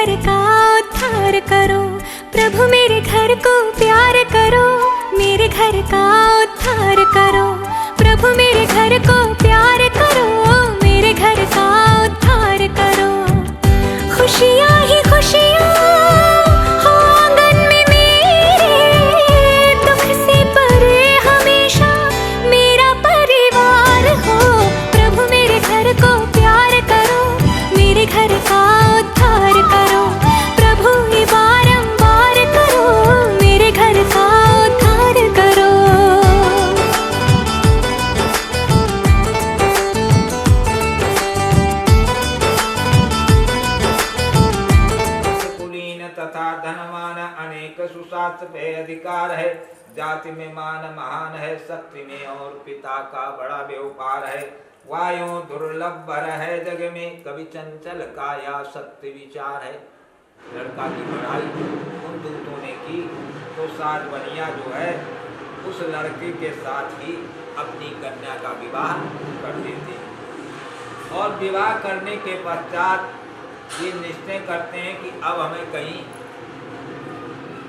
घर का उद्धार करो, प्रभु मेरे घर को प्यार करो, मेरे घर का उद्धार करो, प्रभु मेरे घर को प्यार करो, मेरे घर का उद्धार करो। खुशियाँ ही खुशियाँ हो आंगन में मेरे, दुख से परे हमेशा मेरा परिवार हो, प्रभु मेरे घर को प्यार करो, मेरे घर का उद्धार करो, प्रभु ये बारंबार करो, मेरे घर का उद्धार करो। कुलीन तथा धनवान अनेक सुशास्त्र पे अधिकार है, जाति में मान महान है, शक्ति में और पिता का बड़ा व्यापार है। वायु दुर्लभ भर है जग में, कभी चंचल काया सत्य विचार है। लड़का की पढ़ाई उन दूतों ने की तो सात बनिया जो है उस लड़के के साथ ही अपनी कन्या का विवाह कर देते हैं और विवाह करने के पश्चात ये निश्चय करते हैं कि अब हमें कहीं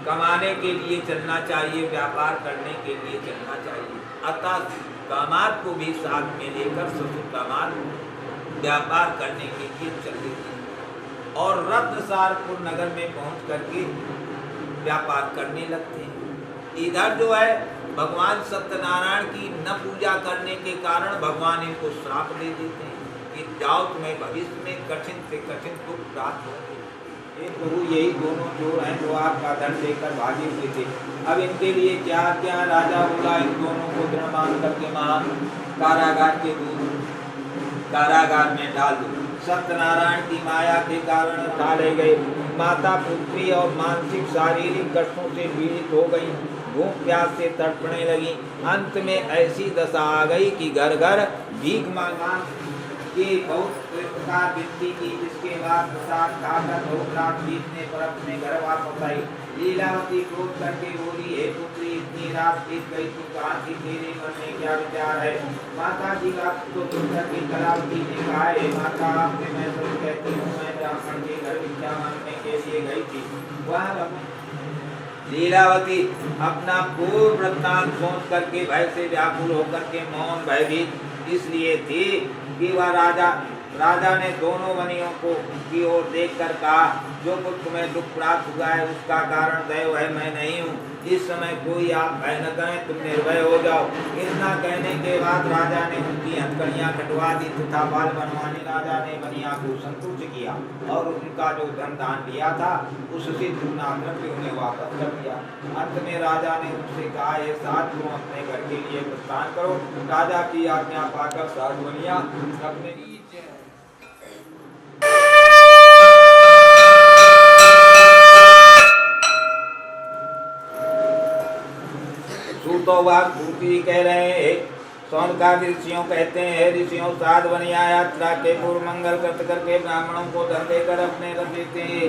कमाने के लिए चलना चाहिए, व्यापार करने के लिए चलना चाहिए। अतः दामाद को भी साथ में लेकर ससुर दामाद व्यापार करने के लिए चल देते हैं और रत्नसारपुर नगर में पहुंच करके व्यापार करने लगते हैं। इधर जो है भगवान सत्यनारायण की न पूजा करने के कारण भगवान इनको श्राप दे देते हैं कि जाओ तुम्हें भविष्य में कठिन से कठिन दुख प्राप्त होंगे। ये प्रभु यही दोनों चोर हैं जो आपका धन लेकर भागे हुए थे। अब इनके लिए क्या क्या राजा बोला, इन दोनों को दृढ़ मान करके महान कारागार के दूर कारागार में डाल दो। सत्यनारायण की माया के कारण डाले गए। माता पुत्री और मानसिक शारीरिक कष्टों से पीड़ित हो गई, भूख प्यास से तड़पने लगी। अंत में ऐसी दशा आ गई कि घर घर भीख मांगा कि बहुत प्रकार विनती की, जिसके बाद प्रसाद खाकर भूख रात बीतने पर अपने घर वापस आई। लीलावती क्रोध करके बोली, हे पुत्री इतनी रात बीत गई, तू कहाँ थी, तेरे मन में क्या विचार है? माता जी का तो सुनकर के कलावती ने कहा, हे माता आपसे मैं सब कहती हूँ, मैं ब्राह्मण के घर भिक्षा मांगने के लिए गई थी। वह लीलावती अपना पूर्व वृत्तांत सोच करके भय से व्याकुल होकर के मौन भयभीत इसलिए थी कि वह राजा ने दोनों वनियों को की ओर देखकर कहा, जो कुछ तुम्हें दुख प्राप्त हुआ है उसका कारण दैव है, मैं नहीं हूँ। इस समय कोई आप भय न करें, तुम निर्भय हो जाओ। इतना कहने के बाद राजा ने उनकी हथकड़ियाँ कटवा दी तथा बाल बनवाने राजा ने वनिया को संतुष्ट किया और उनका जो धन दान लिया था उससे दुगना करके उन्हें वापस कर दिया। अंत में राजा ने उनसे कहा, ये साथ तुम अपने घर के लिए प्रस्थान करो। राजा की आज्ञा पाकर सात वनिया अपने तो वह पूर्ति कह रहे हैं। सौनका ऋषियों कहते हैं, ऋषियों सात वनिया यात्रा के पूर्व मंगल कृत करके ब्राह्मणों को धन देकर अपने रख देते हैं।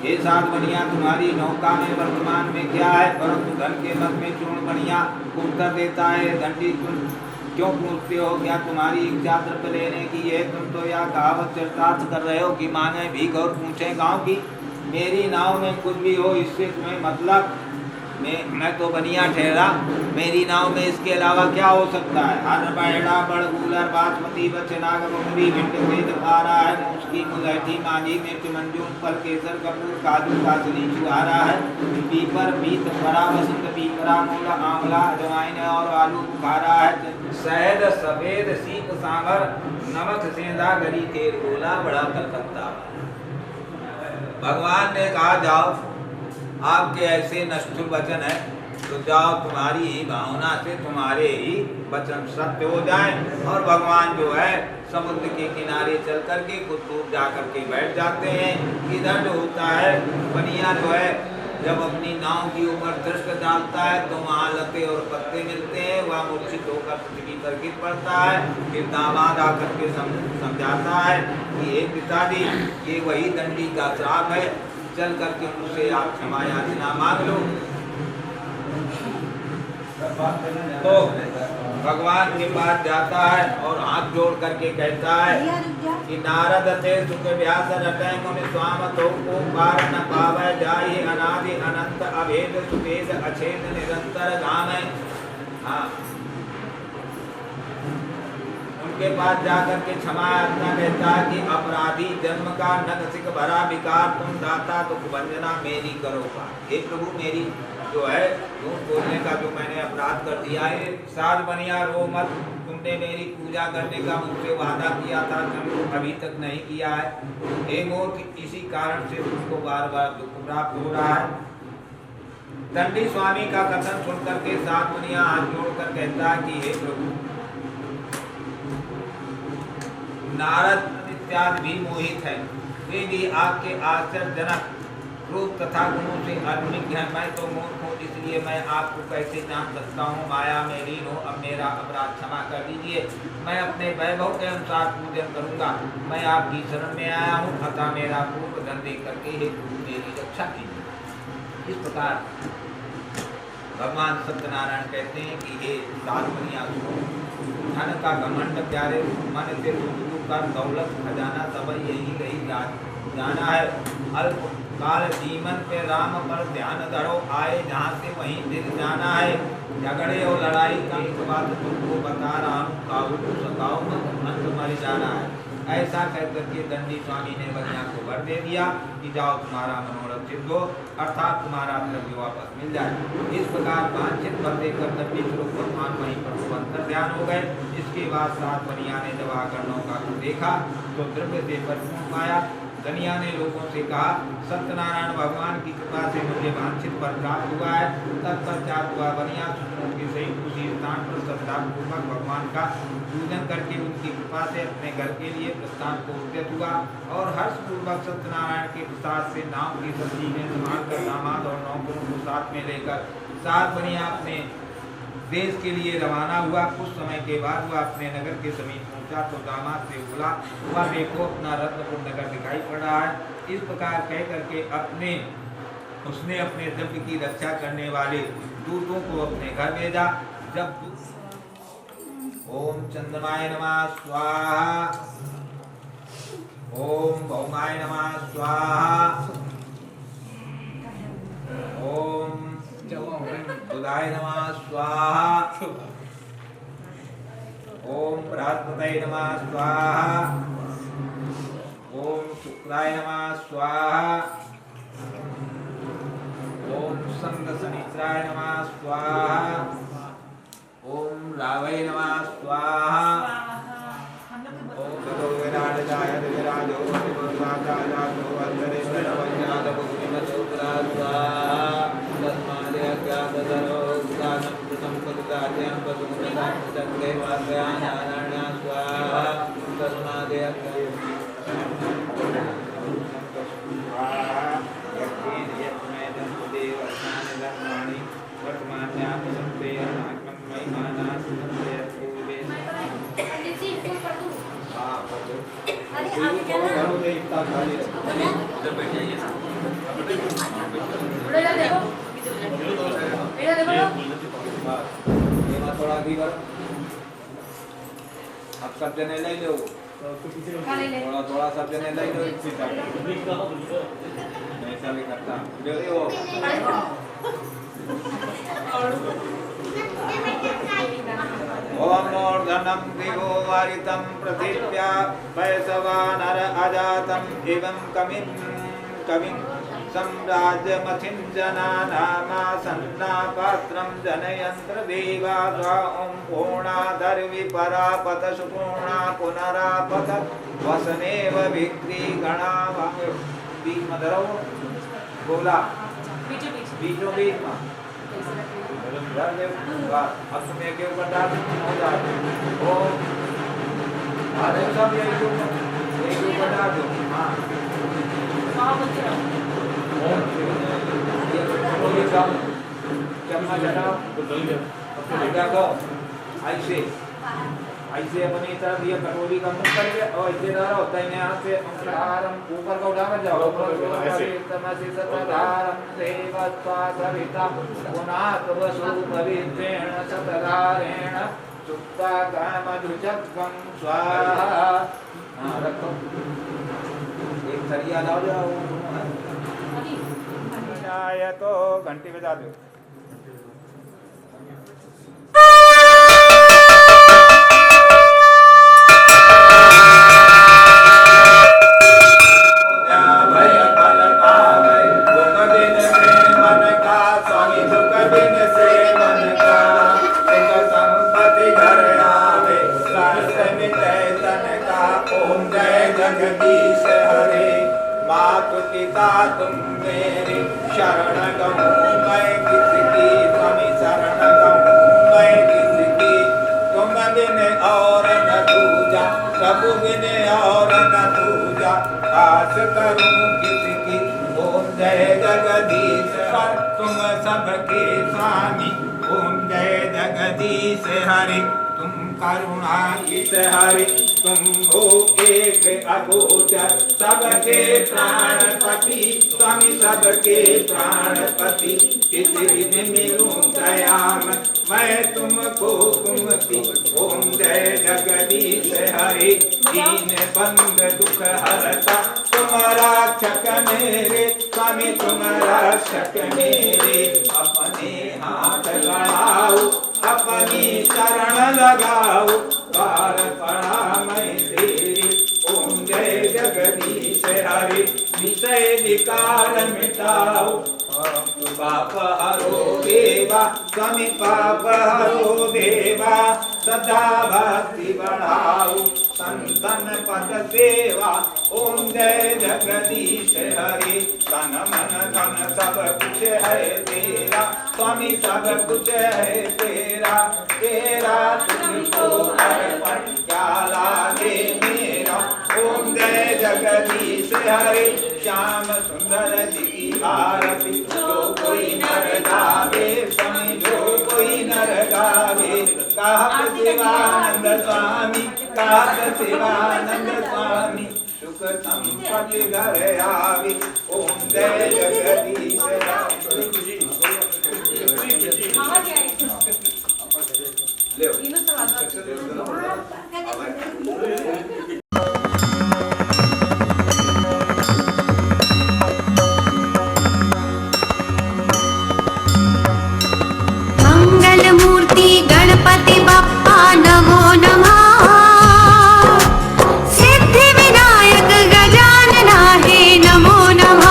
ये सात वनिया तुम्हारी नौका में वर्तमान में क्या है, परंतु धन के मत में चूर्ण वनिया उत्तर देता है, दंडी तुम क्यों पूछते हो, क्या तुम्हारी इच्छा तृप्त लेने की है? तुम तो यह कहावत चरितार्थ कर रहे हो कि मांगे भीख और पूछे गाँव की। मेरी नाव में कुछ भी हो इससे तुम्हें मतलब, मैं तो बनिया ठहरा, मेरी नाव में इसके अलावा क्या हो सकता है? हर बैड़ा बड़गूलर बासमती बचनाग बकरी भिंड वेद खारा है, मूसकी मुलैठी मांझी मिर्च मंजूम फल केसर कपूर काजू कासली चुहारा है, पीपर बीत फरा वसंत पीपरा मूला आंवला अजवाइन और आलू बुखारा है, शहद सफेद सीप सांभर नमक सेंधा गरी तेल गोला बड़ा कलकत्ता। भगवान ने कहा, जाओ आपके ऐसे निष्ठुर वचन है तो जाओ, तुम्हारी ही भावना से तुम्हारे ही वचन सत्य हो जाए। और भगवान जो है समुद्र के किनारे चल करके कुछ दूर जा करके बैठ जाते हैं। इधर जो होता है बनिया जो है जब अपनी नाव की ऊपर दृष्टि डालता है तो वहाँ लते और पत्ते मिलते हैं, वह मूर्छित होकर पृथ्वी पर गिर पड़ता है। फिर दामाद आकर के समझाता है कि हे पिताजी, ये वही दंडी का श्राप है, चल करके मुझसे आप क्षमा याचना मांग लो। तो भगवान के पास जाता है और हाथ जोड़ करके कहता है कि नारद ते सुख व्यास रटय मुनि स्वाम तो को पार न पावै जाहि अनादि अनंत अभेद सुभेद अछेद निरंतर गामै। हाँ, उनके पास जाकर के क्षमा याचना कहता है कि अपराधी जन्म का नख सिक भरा विकार तुम दाता दुख भंजना मेरी करो पार। हे प्रभु, मेरी जो है झूठ बोलने का जो मैंने अपराध कर दिया है, साध बनिया रो मत, तुमने मेरी पूजा करने का मुझसे वादा किया था, तुमने अभी तक नहीं किया है। हे मूर्ख, इसी कारण से तुमको बार बार दुख प्राप्त हो रहा है। दंडी स्वामी का कथन सुनकर के साध बनिया हाथ जोड़कर कहता है कि हे प्रभु, नारद इत्यादि भी मोहित है, वे भी आपके आश्चर्यजनक रूप तथा गुणों से अभिज्ञ है। मैं तो मूर्ख हूँ, इसलिए मैं आपको कैसे जान सकता हूँ। माया में लीन हो, अब मेरा अपराध क्षमा कर दीजिए। मैं अपने वैभव के अनुसार पूजन करूँगा। मैं आपकी शरण में आया हूँ, अतः मेरा पूर्ण धन दे करके हे मेरी रक्षा कीजिए। इस प्रकार भगवान सत्यनारायण कहते हैं कि हे साध बनिया सुनो, धन का घमंड प्यारे मन से दूर कर दौलत खजाना सब यही रही जाना है। अल्प काल जीवन पे राम पर ध्यान धरो, आए जहाँ से वहीं दिल जाना है। झगड़े और लड़ाई का एक बात तुमको बता रहा हूँ, काबू सताओ मत, अंत मर जाना है। ऐसा कहकर के दंडी स्वामी ने बनिया को वर दे दिया कि जाओ तुम्हारा मनोरथ सिद्ध हो, अर्थात तुम्हारा द्रव्य वापस मिल जाए। इस प्रकार वांछित वर देकर दंडी स्वरूप भगवान वहीं पर अंतर ध्यान हो गए। इसके बाद सात बनिया ने जब आकरणों का देखा तो द्रव्य से परिपूर्ण पाया। दनिया ने लोगों से कहा, सत्यनारायण भगवान की कृपा से मुझे वांछित वर प्राप्त हुआ है। तत्पश्चात हुआ बनिया सूत्रों के सहित उसी स्थान पर श्रद्धापूर्वक भगवान का पूजन करके उनकी कृपा से अपने घर के लिए प्रस्थान को उद्यत हुआ और हर्षपूर्वक सत्यनारायण के प्रसाद से नाम की सब्जी में संभाल कर दामाद और नौकरों को साथ में लेकर सात बनिया अपने देश के लिए रवाना हुआ। कुछ समय के बाद वह अपने नगर के समीप पहुंचा तो दामाद से बोला, वह देखो अपना रत्नपुर नगर दिखाई पड़ रहा है। इस प्रकार कह करके उसने अपने द्रव्य की रक्षा करने वाले दूतों को अपने घर भेजा। जब ओम चंद्रमाय नमः स्वाहा, ओम भौमाय नमः स्वाहा, ओम बुधाय नमः स्वाहा, ओम बृहस्पतये नमः स्वाहा, ओम शुक्राय नमः स्वाहा, ओम संग शनिश्चराय नमः स्वाहा, ओम रावय नमः स्वाहा, ओम ततो विराजय विराजो विराजो वंदरे वंदनाद भूमिमतो स्वाहा। तस्मादे अज्ञातधरो दानं कृतं पददात्यं पदुमृतं चक्रे वाग्यानारायणा स्वाहा। तस्मादे थोड़ा अब सब जने ले लो, थोड़ा थोड़ा सब जने ले लो। ऐसा भी करता ओम मूर्धनं दिवो वारितं पृथिव्या वैश्वानर अजातं एवं कविं सम्राज्यमथिञ्जनानामासन्नापात्रं जनयन्त्र देवा ॐ पूर्णाधर्विपरापत सुपूर्णा पुनरापत वसनेव विक्रीगणा मधुरौ बोला बीचों बीच में अब तुम्हें के ऊपर डाल हो जाए। ओम अरे सब यही ऊपर डाल दो। हाँ चम्मच हटाओ, देखो ऐसे अपनी तरफ ये कटोरी का मुंह करके और ऐसे धरो, दाहिने हाथ से अंकुरारम ऊपर का उठा कर जाओ। तमसि सतधारम देवत्वा सविता पुनात वसु पवित्रेण सतधारेण सुप्ता मधुचक्रम स्वाहा। हाँ रखो, एक थरिया लाओ जाओ। आया तो घंटी बजा दो। जगदीश हरे मातु पिता तुम मेरे शरण गहूँ मैं किसकी, स्वामी शरण गहूँ मैं किसकी। तुम बिन और न दूजा, प्रभु बिन और न दूजा, आस करूँ किसकी। ओम जय जगदीश हर तुम सबके स्वामी, ओम जय जगदीश हरे तुम करुणा किस हरि। तुम हो एक अगोचर सबके प्राणपति, स्वामी सबके प्राणपति। किसी दिन मिलूं दयाम मैं तुमको कुमति। ओम जय जगदीश हरि दीन बंद दुख हरता, तुम रक्षक मेरे स्वामी तुम रक्षक मेरे। अपने हाथ बढ़ाओ अपनी शरण लगाओ, द्वार पड़ा मैं तेरी। ओम जय जगदीश हरि विषय विकार मिटाओ, पाप हरो देवा स्वामी पाप हरो देवा। सदा भक्ति बढ़ाओ संतन पद सेवा, ओम जय जगदीश हरि। तन मन धन सब कुछ है तेरा, स्वामी सब कुछ है तेरा। तेरा तुझको अर्पण क्या लागे मेरा। ओम जय जगदीश हरि श्याम सुंदर जी की आरती। जो कोई नर गावे स्वामी जो कोई नर गावे, कहत शिवानंद स्वामी कहत शिवानंद स्वामी। सुख संपत्ति घर आवे, ओम जय जगदीश हरि। मंगल मूर्ति गणपति बप्पा नमो नमः। सिद्धि विनायक गजानना हे नमो नमः।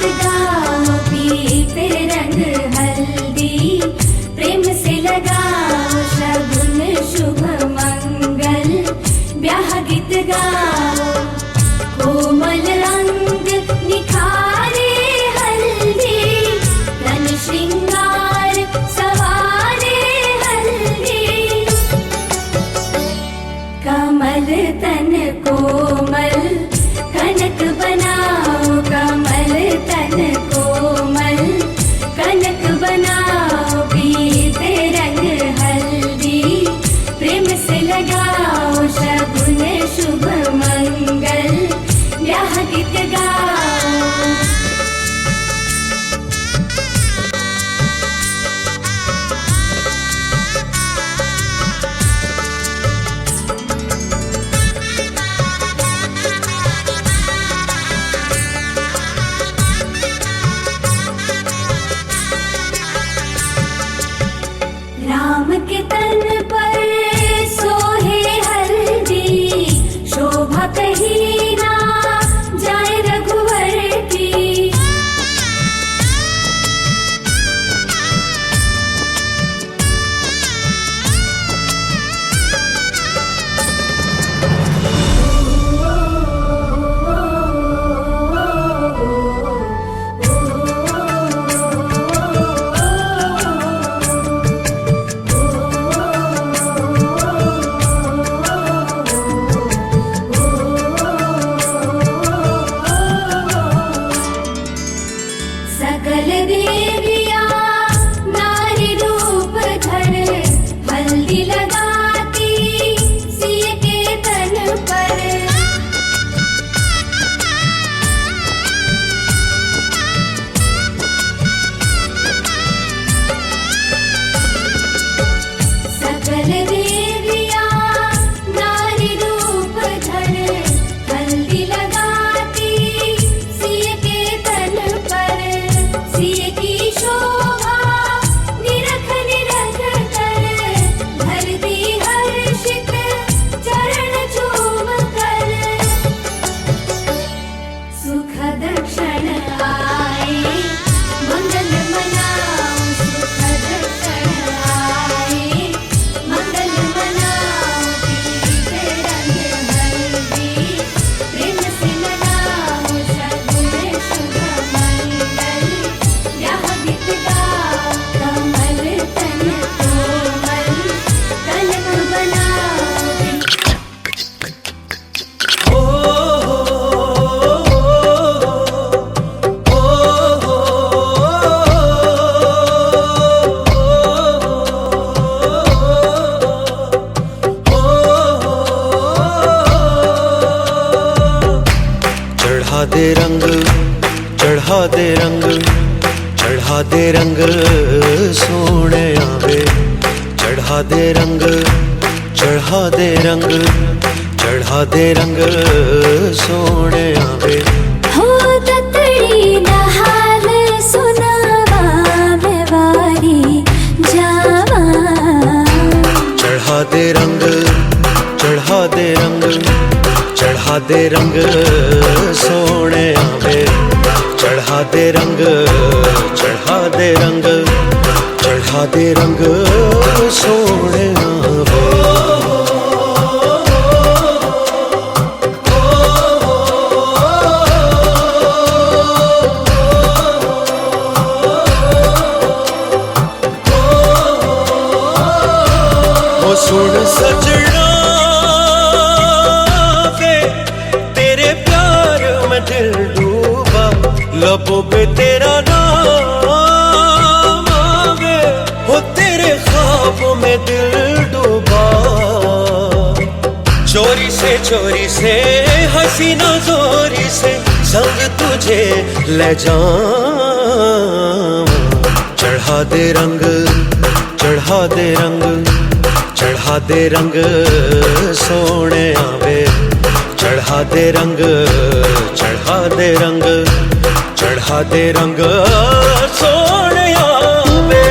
गीत गाओ पीते रंग हल्दी, प्रेम से लगाओ शगुन शुभ मंगल, ब्याह गीत गाओ कोमल अंग निखारे हल्दी, तन श्रृंगार सवारे हल्दी, कमल तन कोमल कनक बनाओ, कमल तन कोमल कनक बनाओ, पीते रंग हल्दी, प्रेम से लगाओ शगुन शुभ मंगल, ब्याह गीत गाओ। राम के तन पर सोहे हल्दी, शोभा कहीं ना जाए रघुवर की, सकल देवियां नारी रूप धर, हल्दी लगाती सिय के तन पर, सकल देवियां नारी रूप धर, हल्दी लगाती सिय के तन पर, सिय की शोभा निरख निरख कर, धरती हर्षित चरण चूम कर, सुखद क्षण आए मंगल मनाओ, सुखद क्षण आए मंगल मनाओ, पीते रंग हल्दी, प्रेम से लगाओ शगुन शुभ मंगल, ब्याह गीत गाओ, कमल तन कोमल कनक बनाओ। चढ़ा दे रंग, चढ़ा दे रंग, चढ़ा दे रंग सोने आवे, चढ़ा दे रंग, चढ़ा दे रंग, चढ़ा दे रंग सोने आवे, हो ततड़ी नहाल सुनावा मैं वारी जावा, चढ़ा दे रंग, चढ़ा दे रंग, चढ़ा दे रंग सोने आवे, चढ़ा दे रंग, चढ़ा दे रंग, चढ़ा दे रंग सोने आवे। ओ सुन सजना वे, तेरे प्यार में दिल डूबा, लबों पे तेरा नाम आवे, हो तेरे ख्वाबों में दिल डूबा, चोरी से हसीना जोरी से संग तुझे ले जाऊं, चढ़ा दे रंग, चढ़ा दे रंग, चढ़ा दे रंग सोने आवे, चढ़ा दे रंग, चढ़ा दे रंग, चढ़ा दे रंग सोने आवे।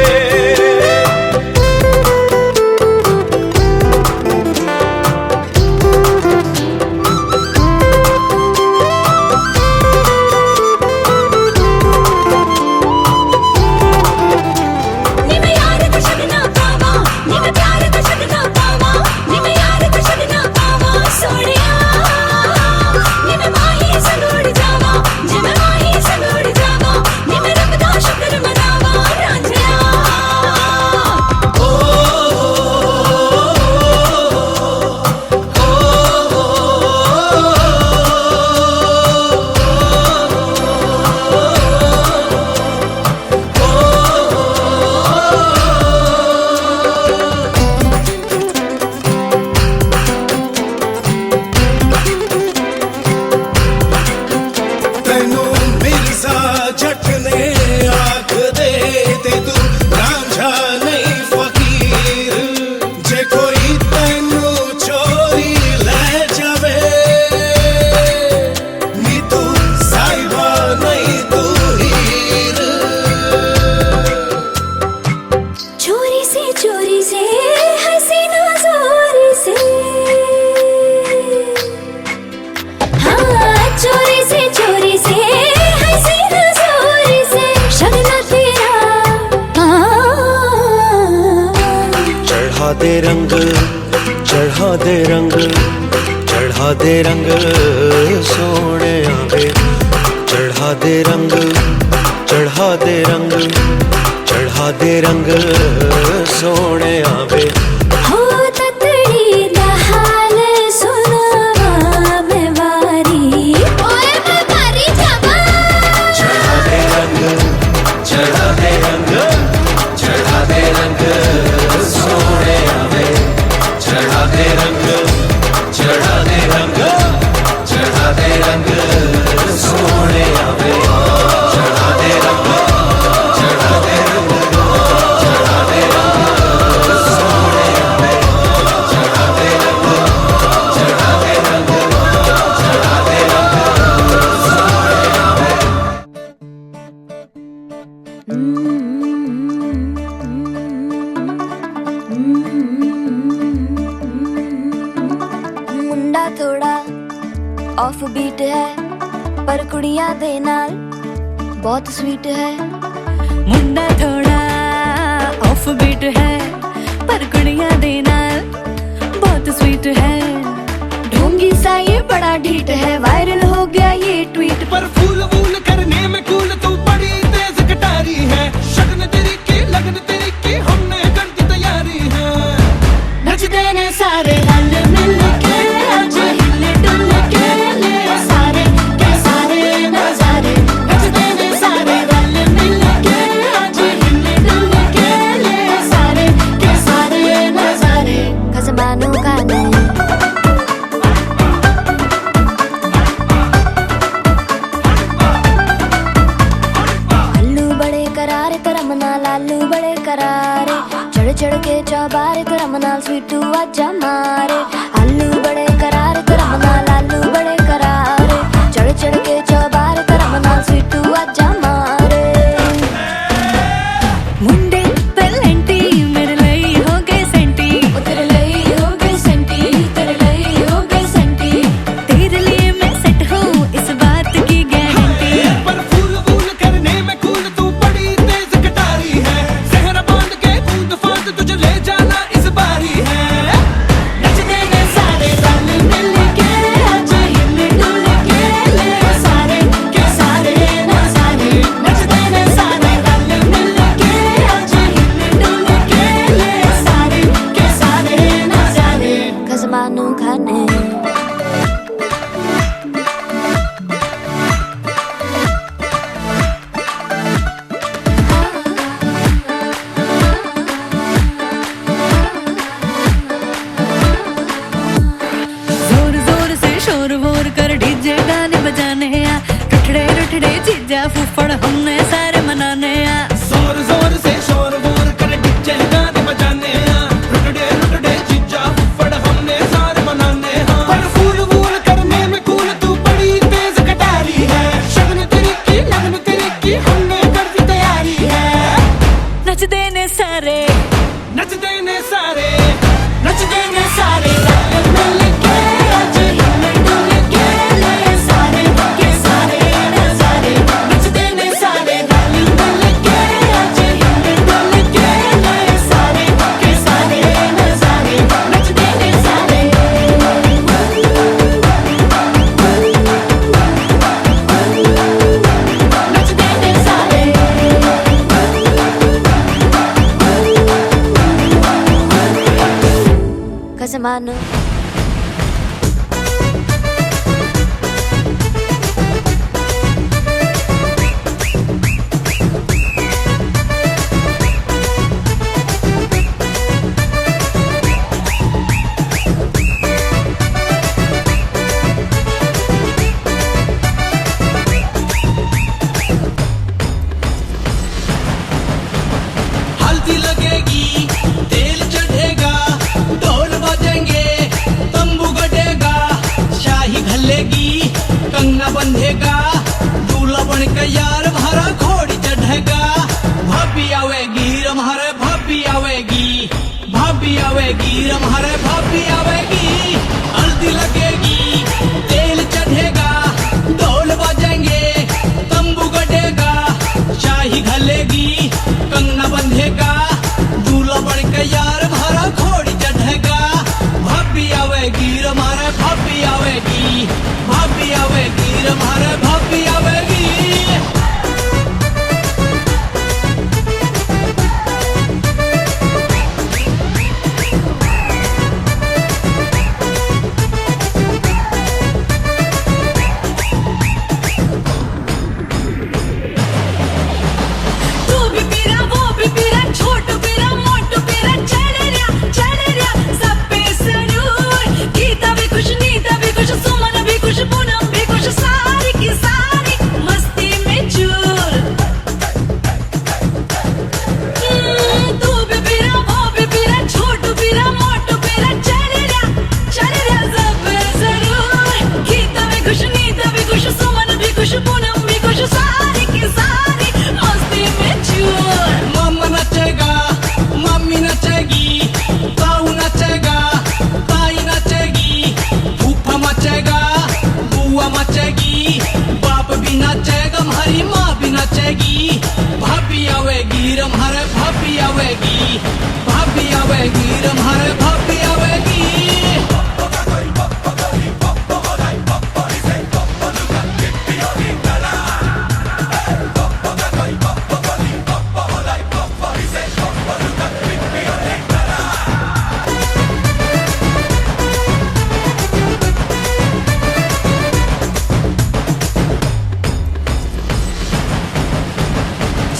दे रंग, चढ़ा दे रंग, चढ़ा दे रंग सोने आवे, चढ़ा दे रंग, चढ़ा दे रंग, चढ़ा दे रंग सोने आवे। हो ततड़ी दा हाल सुनावा मैं वारी, ओए मैं वारी जावा। चढ़ा दे रंग, चढ़ा दे रंग, चढ़ा दे रंग सोने आवे, चढ़ा दे रंग, चढ़ा दे रंग, चढ़ा दे रंग सोने आवे, चढ़ा दे रंग, चढ़ा दे रंग, चढ़ा दे रंग सोने आवे, चढ़ा दे रंग, चढ़ा दे रंग, चढ़ा दे रंग सोने आवे। मुंडा थोड़ा ऑफ बीट है पर कुड़ियां दे नाल बहुत स्वीट है। मुंडा थोड़ा ऑफ बीट है पर कुड़ियां दे नाल बहुत स्वीट है। ढोंगी सा ये बड़ा ढीठ है, वायरल हो गया ये ट्वीट पर फूल वूल करने में कूल तू बड़ी तेज कटारी है। शगन तेरी की लगन तेरी की हमने कर दी तैयारी है। नचते ने सारे रल मिल के आज हिल डुल के ले सारे के सारे नजारे। नचते ने सारे रल मिल के आज हिल डुल के ले सारे के सारे नजारे। खसमानों का नहीं लालू बड़े करारे, चढ़ चढ़ के चौबारे करम नाल स्वीटू आजा मारे। आलू बड़े करारे करम नाल आलू बड़े करारे, चढ़ चढ़ के चौबारे करम नाल स्वीटू आजा मारे। मुंडे पलेंटी मेरे ਲਈ हो गए सेंटी, तेरे ਲਈ हो गए सेंटी, तेरे ਲਈ हो गए सेंटी। तेरे लिए मैं सेट हूँ इस बात की गारंटी। पर फूल वूल करने में कूल तू बड़ी तेज कटारी है। सहरा बांध के कूद फांद तुझे ले जाना इस बारी है। नचते ने सारे रल मिल के आज हिल डुल के ले सारे के सारे नजारे। नचते ने सारे रल मिल के आज हिल डुल के ले सारे के सारे नजारे। खसमानू खाने जोर जोर से शोर वोर कर डीजे गाने बजाने आ। रुठड़े रुठड़े जीजा फूफड़ हमने सारे मनाने आ। जोर जोर से शोर वोर कर डीजे गाने बजाने हैं। रुटड़े रुटड़े जीजा फुफड़ हमने सारे मनाने हैं। पर फूल वूल करने में कूल तू बड़ी तेज कटारी है। शगन तेरी की लगन तेरी की हमने कर दी तैयारी है। नचते ने सारे नचते ने सारे नचते ने सारे रल मिल के आज हिल डुल के ले सारे के सारे नजारे। नचते ने सारे रल मिल के आज हिल डुल के ले सारे के सारे नजारे। नचते ने सारे नचते ने सारे खसमानू हल्दी लगेगी तेल चढ़ेगा ढोल बजेंगे तंबू गड़ेगा शाही घलेगी कंगना बंधेगा दूल्हा बन के यार भरा घोड़ी चढ़ेगा। भाभी आवेगी रम्हारे भाभी आवेगी, भाभी आवेगी रम्हारे भाभी आवेगी। हल्दी लगेगी तेल चढ़ेगा ढोल बजेंगे तंबू गड़ेगा शाही घलेगी कंगना बंधेगा दूल्हा बन के यार भरा घोड़ी भाभी आवेगी, भाभी आवेगी, हमारे भाभी आवेगी।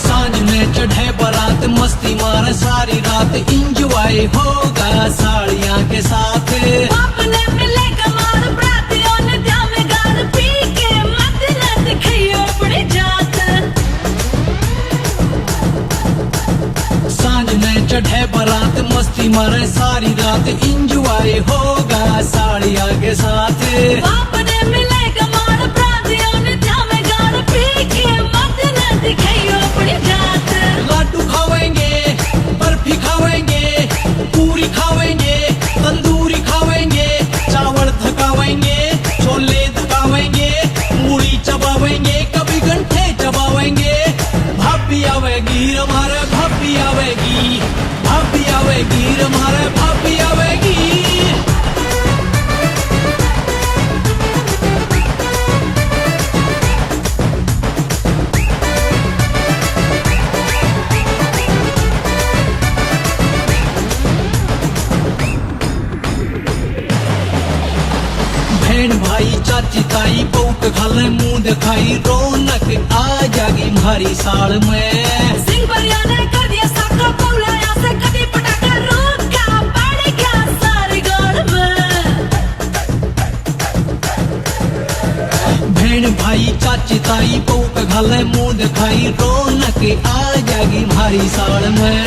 सांझ में चढ़े बारात, मस्ती मारे सारी रात, इंजॉय होगा साड़ियाँ के साथ। बाप ने मिले कमार, बरातियों ने जाम गार, पी के मत न दिखाइयो अपनी जात। सांझ में चढ़े बारात, मस्ती मारे सारी रात, इंजॉय होगा साड़ियाँ के साथ। बाप ने मिले कमार, बरातियों ने जाम गार, पी के मत न दिखाइयो अपनी जात। लाडू खावेंगे, बर्फी खावेंगे, पूरी खावेंगे, तंदूरी खावेंगे, चावल धकावेंगे, छोले धकावेंगे, मूड़ी चबावेंगे, कभी गंठे चबावेंगे। भाभी आवेगी, हमारे भाभी आवेगी, भाभी आवेगी, हमारे भाभी आवेगी। बहन भाई चाची ताई बहू के खाले मुंह दिखाई, रौनक आ जागी हमारी साल में। सिंह परिया ने कर दिया साका, पौलाया से कभी पटाखा, रोका पड़ गया सारे गाड़ में। बहन भाई चाची ताई बहू के खाले मुंह दिखाई, रौनक आ जागी हमारी साल में।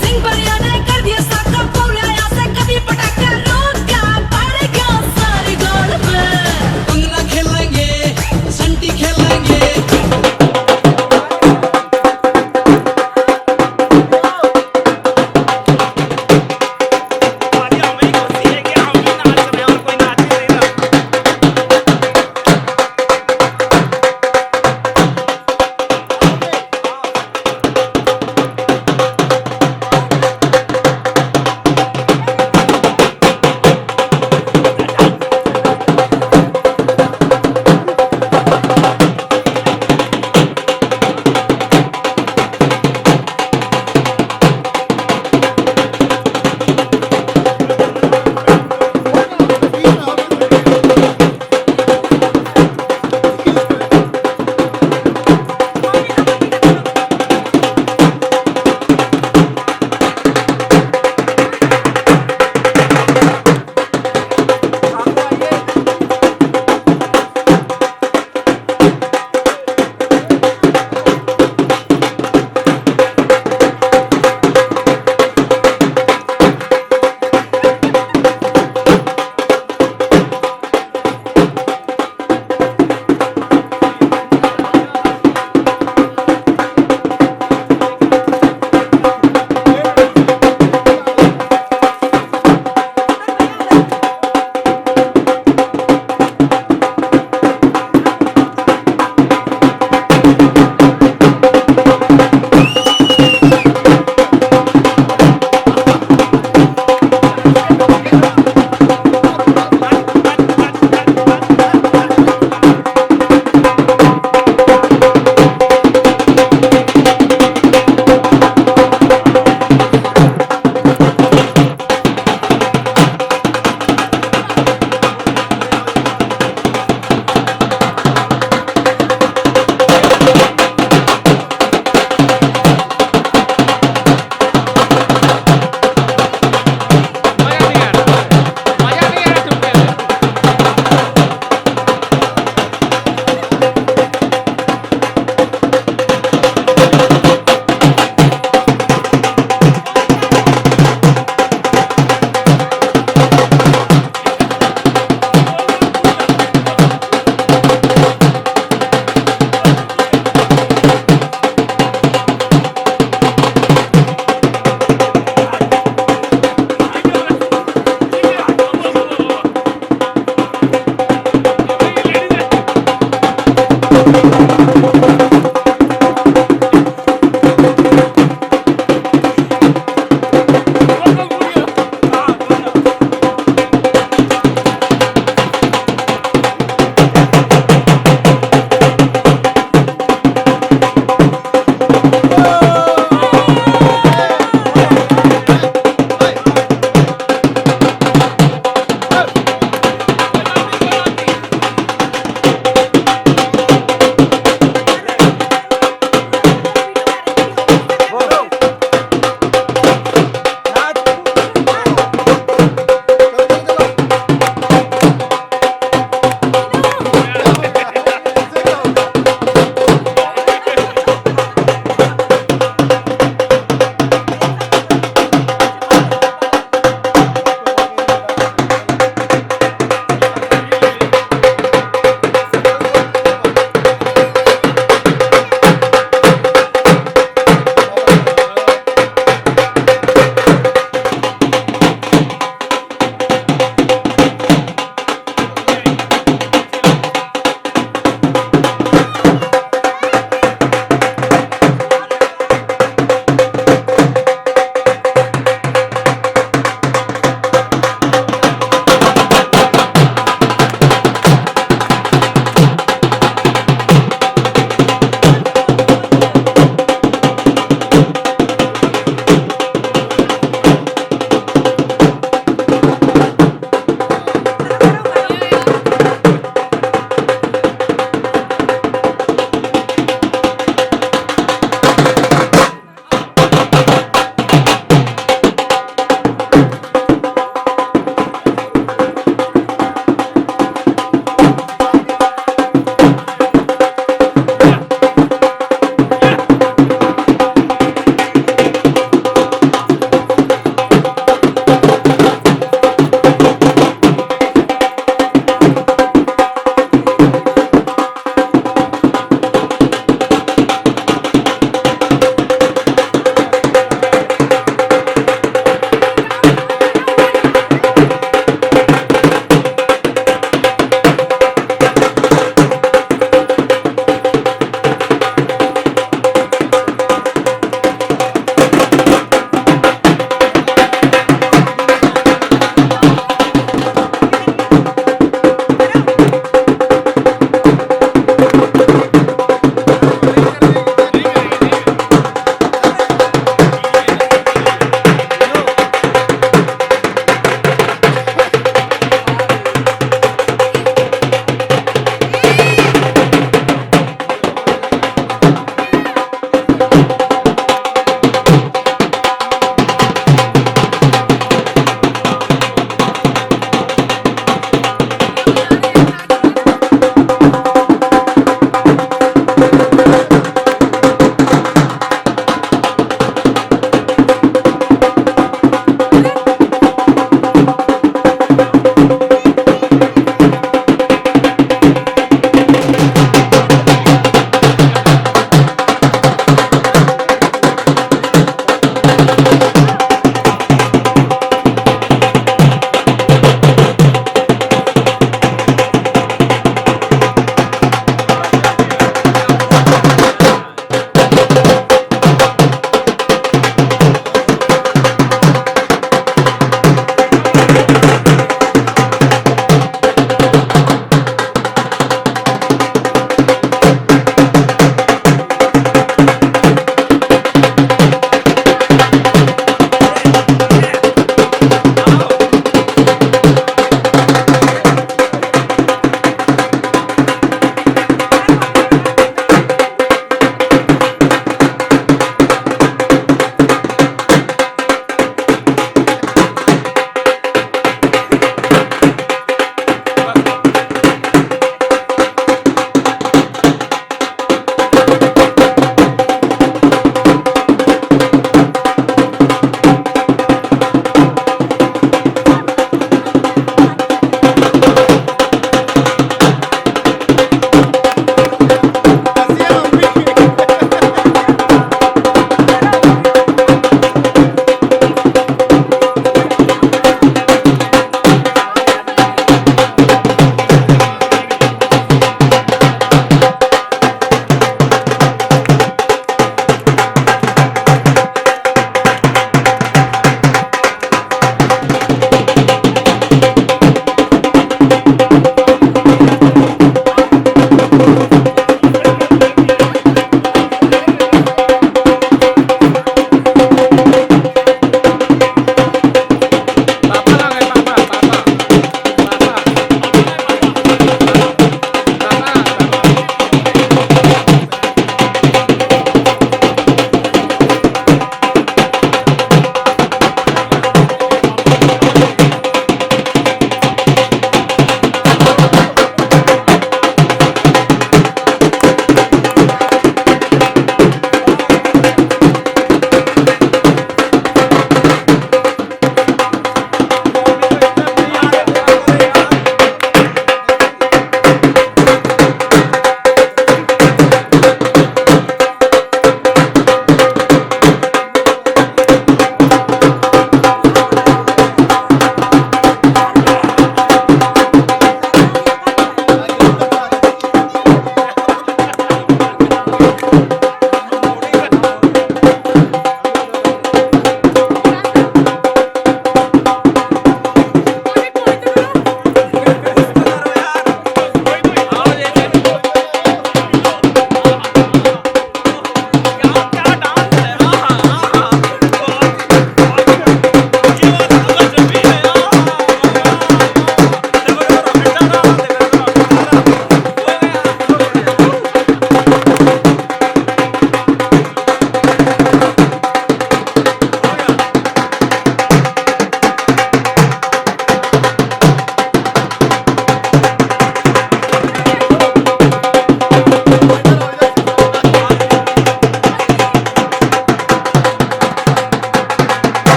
सिंह परिया ने कर दिया साका, पौलाया से कभी पटाखा, रोका पड़ गया सारे गाड़ में। कंगना खेलेंगे, संटी खेलेंगे,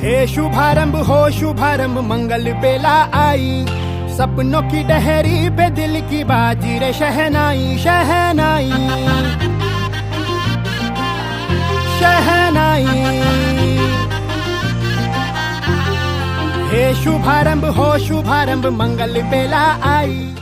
हे शुभारंभ हो शुभारंभ मंगल बेला आई, सपनों की डहरी पे दिल की बाजी रे शहनाई शहनाई शहनाई। हे शुभारंभ हो शुभारंभ मंगल बेला आई।